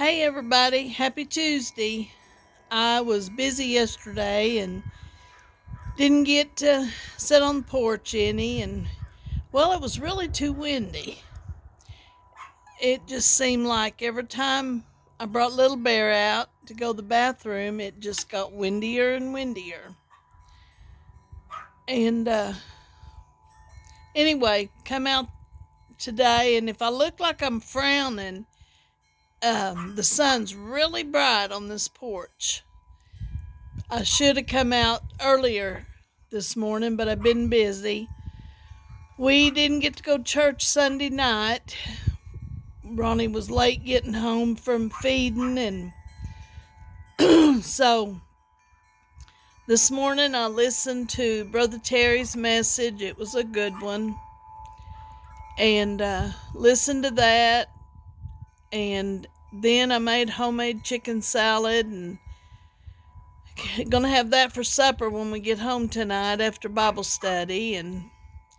Hey everybody, happy Tuesday. I was busy yesterday and didn't get to sit on the porch any, and well, it was really too windy. It just seemed like every time I brought little bear out to go to the bathroom, it just got windier and windier. And anyway, come out today, and if I look like I'm frowning, the sun's really bright on this porch. I should have come out earlier this morning, but I've been busy. We didn't get to go to church Sunday night. Ronnie was late getting home from feeding, and so this morning I listened to Brother Terry's message. It was a good one, and listened to that, and then I made homemade chicken salad and gonna have that for supper when we get home tonight after Bible study, and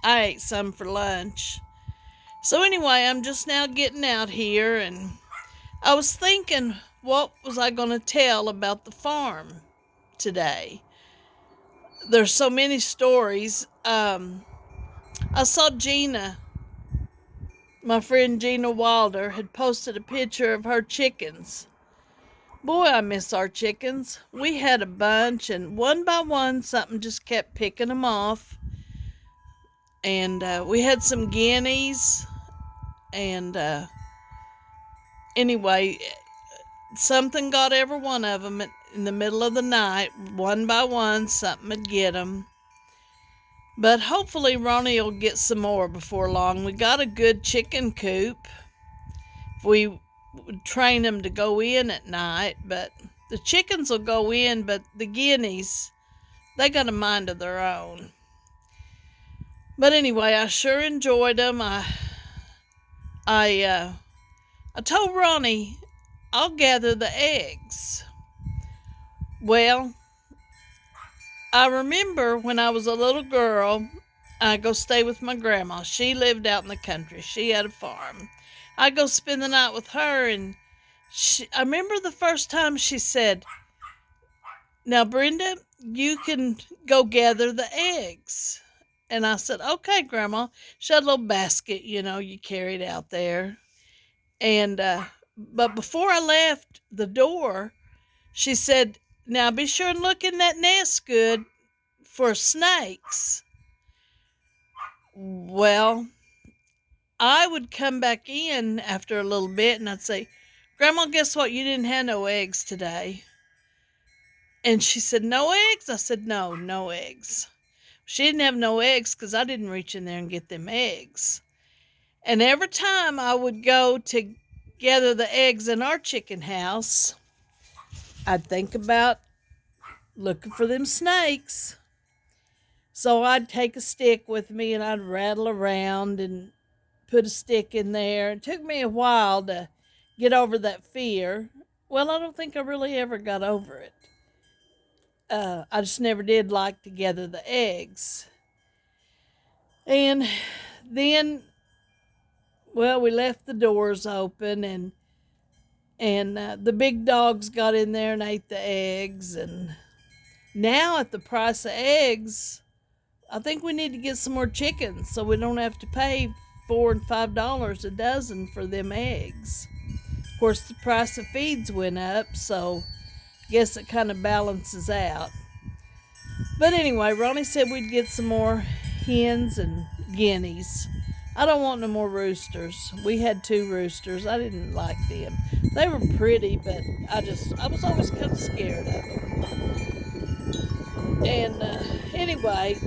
I ate some for lunch. So anyway, I'm just now getting out here, and I was thinking, what was I going to tell about the farm today? There's so many stories. I saw Gina, my friend Gina Wilder, had posted a picture of her chickens. Boy, I miss our chickens. We had a bunch, and one by one, something just kept picking them off. And we had some guineas, and anyway, something got every one of them in the middle of the night. One by one, something would get them. But hopefully Ronnie will get some more before long. We got a good chicken coop. We would train them to go in at night, but the chickens will go in, but the guineas, they got a mind of their own. But anyway, I sure enjoyed them. I told Ronnie I'll gather the eggs. Well, I remember when I was a little girl, I'd go stay with my grandma. She lived out in the country. She had a farm. I'd go spend the night with her, and I remember the first time she said, "Now, Brenda, you can go gather the eggs." And I said, "Okay, Grandma." She had a little basket, you carried out there. And but before I left the door, she said, "Now be sure and look in that nest good for snakes." Well, I would come back in after a little bit and I'd say, "Grandma, guess what? You didn't have no eggs today." And she said, "No eggs?" I said, "No, no eggs." She didn't have no eggs because I didn't reach in there and get them eggs. And every time I would go to gather the eggs in our chicken house, I'd think about looking for them snakes. So I'd take a stick with me and I'd rattle around and put a stick in there. It took me a while to get over that fear. Well, I don't think I really ever got over it. I just never did like to gather the eggs. And then, well, we left the doors open, and the big dogs got in there and ate the eggs. And now at the price of eggs, I think we need to get some more chickens so we don't have to pay $4 and $5 a dozen for them eggs. Of course, the price of feeds went up, so I guess it kind of balances out. But anyway, Ronnie said we'd get some more hens and guineas. I don't want no more roosters. We had 2 roosters. I didn't like them. They were pretty, but I was always kind of scared of them. And anyway,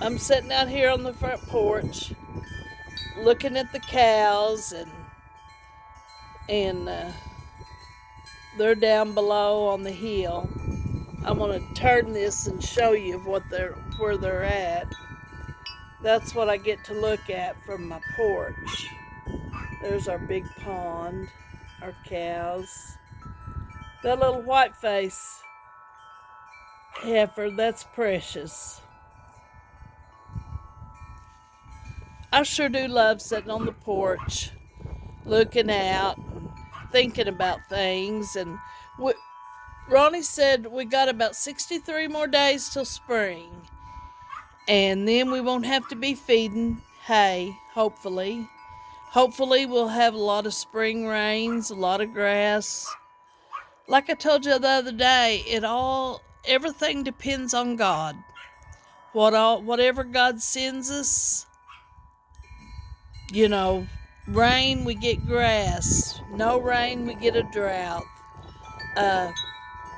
I'm sitting out here on the front porch looking at the cows, and they're down below on the hill. I'm going to turn this and show you where they're at. That's what I get to look at from my porch. There's our big pond, our cows. That little white face heifer, that's Precious. I sure do love sitting on the porch, looking out, thinking about things. And we, Ronnie said we got about 63 more days till spring. And then we won't have to be feeding hay, hopefully. Hopefully, we'll have a lot of spring rains, a lot of grass. Like I told you the other day, everything depends on God. Whatever God sends us, you know, rain, we get grass. No rain, we get a drought. Uh,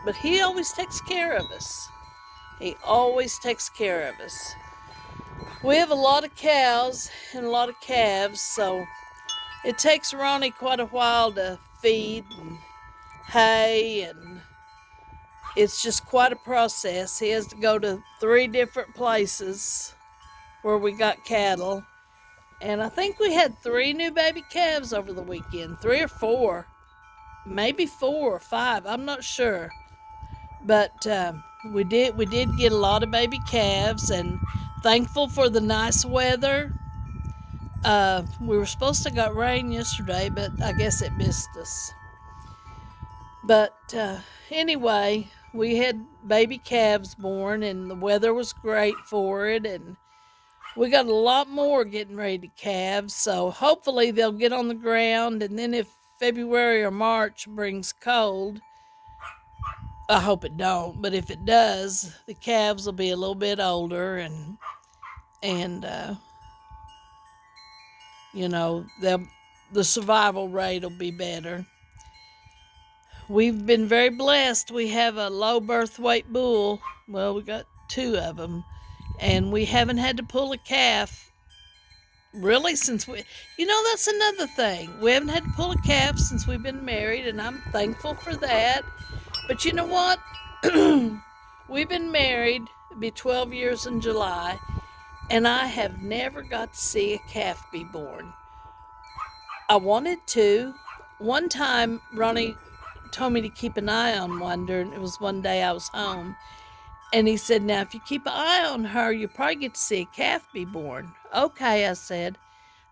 but He always takes care of us. He always takes care of us. We have a lot of cows and a lot of calves, so it takes Ronnie quite a while to feed and hay, and it's just quite a process. He has to go to 3 different places where we got cattle. And I think we had 3 new baby calves over the weekend, 3 or 4, maybe 4 or 5. I'm not sure, but we did get a lot of baby calves, and thankful for the nice weather. We were supposed to get rain yesterday, but I guess it missed us. But anyway, we had baby calves born, and the weather was great for it, and we got a lot more getting ready to calve, so hopefully they'll get on the ground, and then if February or March brings cold, I hope it don't, but if it does, the calves will be a little bit older, and you know, the survival rate will be better. We've been very blessed. We have a low birth weight bull. Well, we got 2 of them, and we haven't had to pull a calf really since that's another thing. We haven't had to pull a calf since we've been married, and I'm thankful for that. But you know what? We've been married, it'll be 12 years in July, and I have never got to see a calf be born. I wanted to. One time, Ronnie told me to keep an eye on one during, it was one day I was home, and he said, now if you keep an eye on her, you'll probably get to see a calf be born. Okay, I said.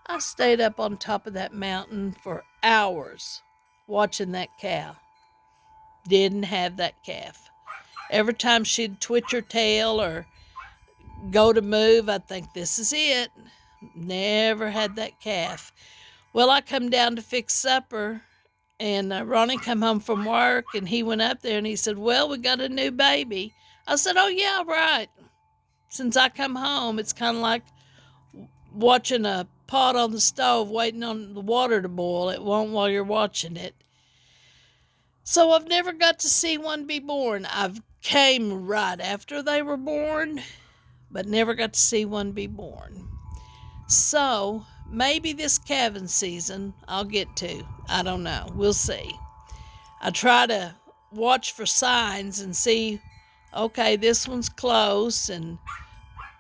I stayed up on top of that mountain for hours watching that cow. Didn't have that calf. Every time she'd twitch her tail or go to move, I'd think, this is it. Never had that calf. Well, I come down to fix supper, and Ronnie come home from work, and he went up there, and he said, well, we got a new baby. I said, oh, yeah, right. Since I come home, it's kind of like watching a pot on the stove waiting on the water to boil. It won't while you're watching it. So I've never got to see one be born. I've came right after they were born, but never got to see one be born. So maybe this calving season I'll get to. I don't know. We'll see. I try to watch for signs and see, okay, this one's close, and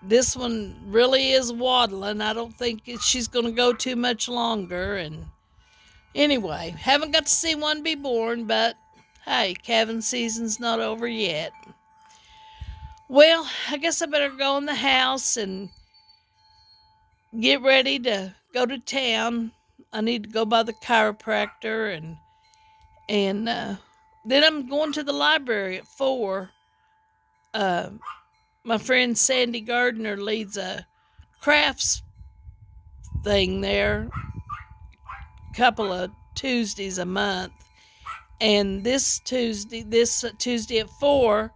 this one really is waddling. I don't think she's going to go too much longer. And anyway, haven't got to see one be born, but hey, calving season's not over yet. Well, I guess I better go in the house and get ready to go to town. I need to go by the chiropractor, and then I'm going to the library at 4. My friend Sandy Gardner leads a crafts thing there a couple of Tuesdays a month, and this Tuesday at 4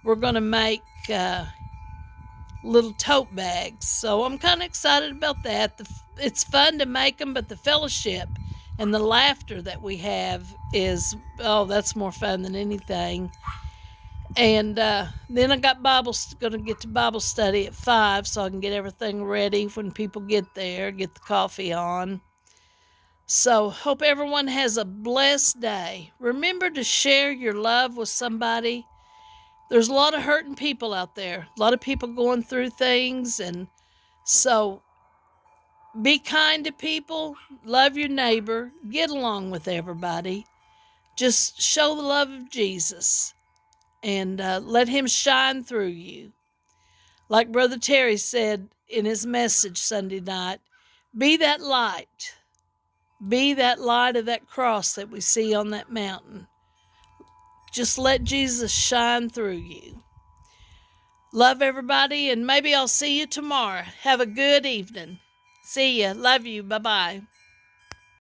we're going to make little tote bags, so I'm kind of excited about that. It's fun to make them, but the fellowship and the laughter that we have is, that's more fun than anything. And then I got going to get to Bible study at 5, so I can get everything ready when people get there, get the coffee on. So hope everyone has a blessed day. Remember to share your love with somebody. There's a lot of hurting people out there, a lot of people going through things, and so be kind to people, love your neighbor, get along with everybody. Just show the love of Jesus, and let him shine through you. Like Brother Terry said in his message Sunday night, be that light. Be that light of that cross that we see on that mountain. Just let Jesus shine through you. Love everybody, and maybe I'll see you tomorrow. Have a good evening. See ya. Love you. Bye-bye.